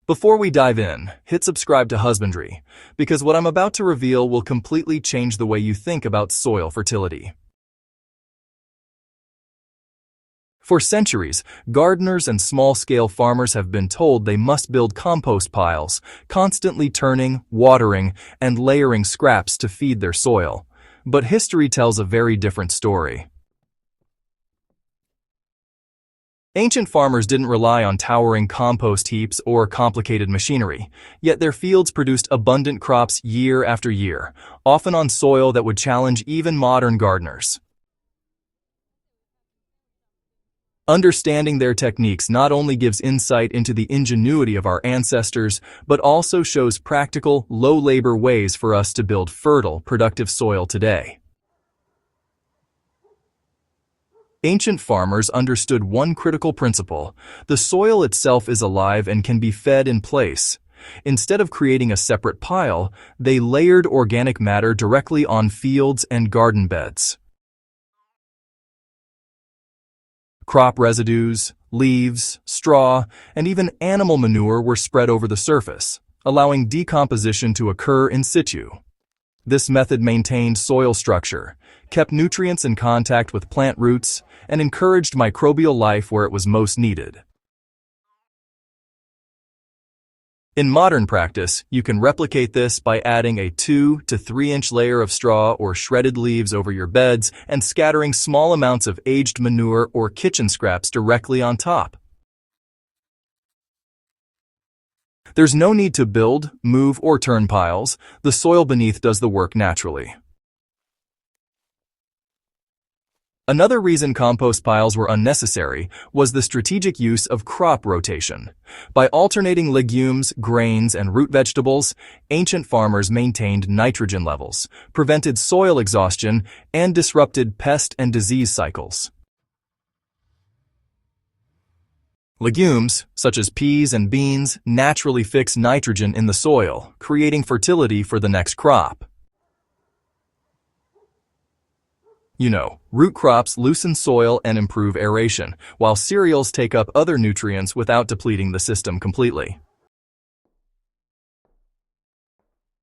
Before we dive in, hit subscribe to Husbandry, because what I'm about to reveal will completely change the way you think about soil fertility. For centuries, gardeners and small-scale farmers have been told they must build compost piles, constantly turning, watering, and layering scraps to feed their soil. But history tells a very different story. Ancient farmers didn't rely on towering compost heaps or complicated machinery, yet their fields produced abundant crops year after year, often on soil that would challenge even modern gardeners. Understanding their techniques not only gives insight into the ingenuity of our ancestors, but also shows practical, low-labor ways for us to build fertile, productive soil today. Ancient farmers understood one critical principle: the soil itself is alive and can be fed in place. Instead of creating a separate pile, they layered organic matter directly on fields and garden beds. Crop residues, leaves, straw, and even animal manure were spread over the surface, allowing decomposition to occur in situ. This method maintained soil structure, kept nutrients in contact with plant roots, and encouraged microbial life where it was most needed. In modern practice, you can replicate this by adding a 2 to 3 inch layer of straw or shredded leaves over your beds and scattering small amounts of aged manure or kitchen scraps directly on top. There's no need to build, move, or turn piles. The soil beneath does the work naturally. Another reason compost piles were unnecessary was the strategic use of crop rotation. By alternating legumes, grains, and root vegetables, ancient farmers maintained nitrogen levels, prevented soil exhaustion, and disrupted pest and disease cycles. Legumes, such as peas and beans, naturally fix nitrogen in the soil, creating fertility for the next crop. Root crops loosen soil and improve aeration, while cereals take up other nutrients without depleting the system completely.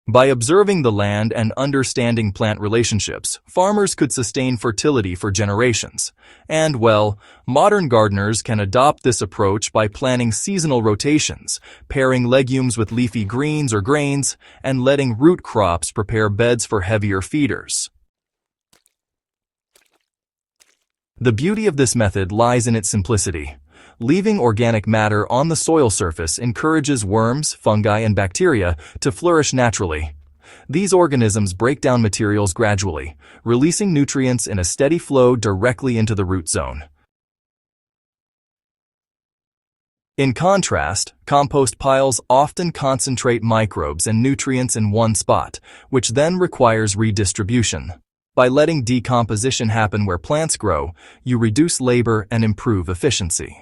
By observing the land and understanding plant relationships, farmers could sustain fertility for generations. And, modern gardeners can adopt this approach by planning seasonal rotations, pairing legumes with leafy greens or grains, and letting root crops prepare beds for heavier feeders. The beauty of this method lies in its simplicity. Leaving organic matter on the soil surface encourages worms, fungi, and bacteria to flourish naturally. These organisms break down materials gradually, releasing nutrients in a steady flow directly into the root zone. In contrast, compost piles often concentrate microbes and nutrients in one spot, which then requires redistribution. By letting decomposition happen where plants grow, you reduce labor and improve efficiency.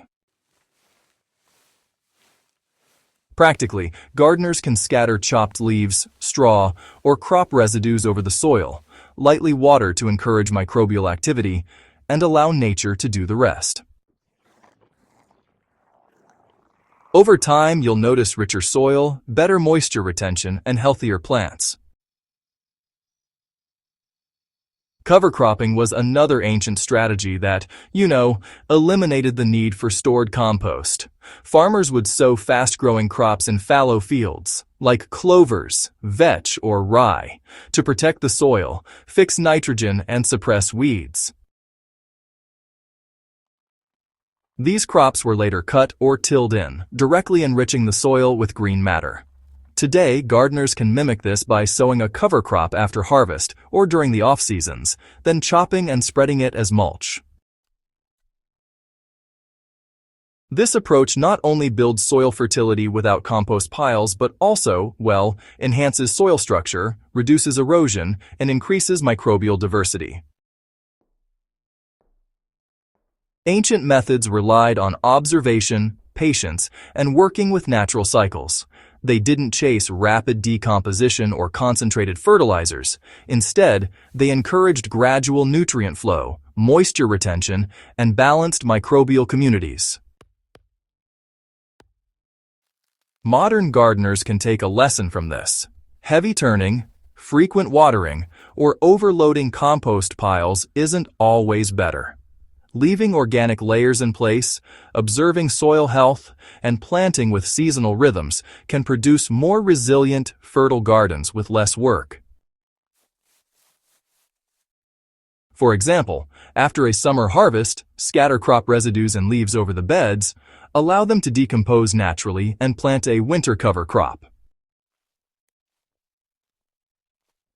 Practically, gardeners can scatter chopped leaves, straw, or crop residues over the soil, lightly water to encourage microbial activity, and allow nature to do the rest. Over time, you'll notice richer soil, better moisture retention, and healthier plants. Cover cropping was another ancient strategy that, eliminated the need for stored compost. Farmers would sow fast-growing crops in fallow fields, like clovers, vetch, or rye, to protect the soil, fix nitrogen, and suppress weeds. These crops were later cut or tilled in, directly enriching the soil with green matter. Today, gardeners can mimic this by sowing a cover crop after harvest or during the off-seasons, then chopping and spreading it as mulch. This approach not only builds soil fertility without compost piles, but also, enhances soil structure, reduces erosion, and increases microbial diversity. Ancient methods relied on observation, patience, and working with natural cycles. They didn't chase rapid decomposition or concentrated fertilizers. Instead, they encouraged gradual nutrient flow, moisture retention, and balanced microbial communities. Modern gardeners can take a lesson from this. Heavy turning, frequent watering, or overloading compost piles isn't always better. Leaving organic layers in place, observing soil health, and planting with seasonal rhythms can produce more resilient, fertile gardens with less work. For example, after a summer harvest, scatter crop residues and leaves over the beds, allow them to decompose naturally and plant a winter cover crop.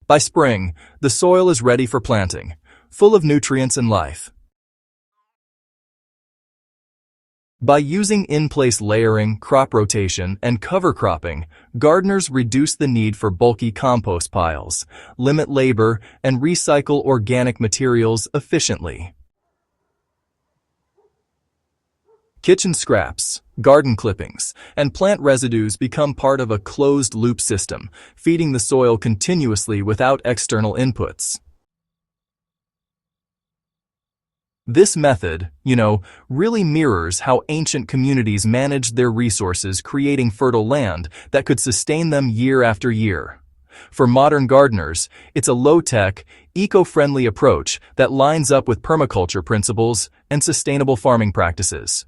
By spring, the soil is ready for planting, full of nutrients and life. By using in-place layering, crop rotation, and cover cropping, gardeners reduce the need for bulky compost piles, limit labor, and recycle organic materials efficiently. Kitchen scraps, garden clippings, and plant residues become part of a closed-loop system, feeding the soil continuously without external inputs. This method, really mirrors how ancient communities managed their resources, creating fertile land that could sustain them year after year. For modern gardeners, it's a low-tech, eco-friendly approach that lines up with permaculture principles and sustainable farming practices.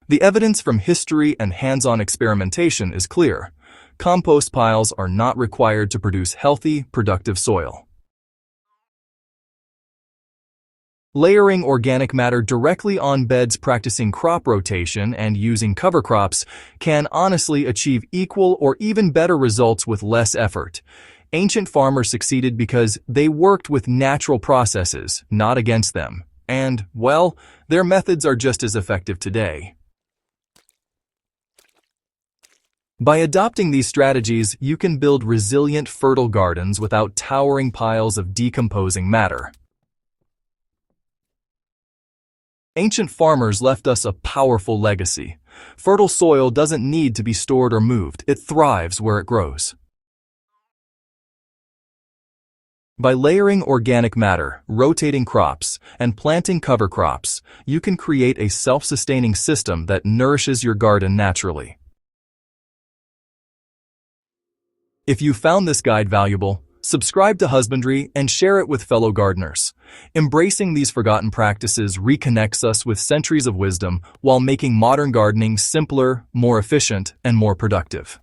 The evidence from history and hands-on experimentation is clear. Compost piles are not required to produce healthy, productive soil. Layering organic matter directly on beds, practicing crop rotation, and using cover crops can honestly achieve equal or even better results with less effort. Ancient farmers succeeded because they worked with natural processes, not against them. And, their methods are just as effective today. By adopting these strategies, you can build resilient, fertile gardens without towering piles of decomposing matter. Ancient farmers left us a powerful legacy. Fertile soil doesn't need to be stored or moved. It thrives where it grows. By layering organic matter, rotating crops, and planting cover crops, you can create a self-sustaining system that nourishes your garden naturally. If you found this guide valuable, subscribe to Husbandry and share it with fellow gardeners. Embracing these forgotten practices reconnects us with centuries of wisdom while making modern gardening simpler, more efficient, and more productive.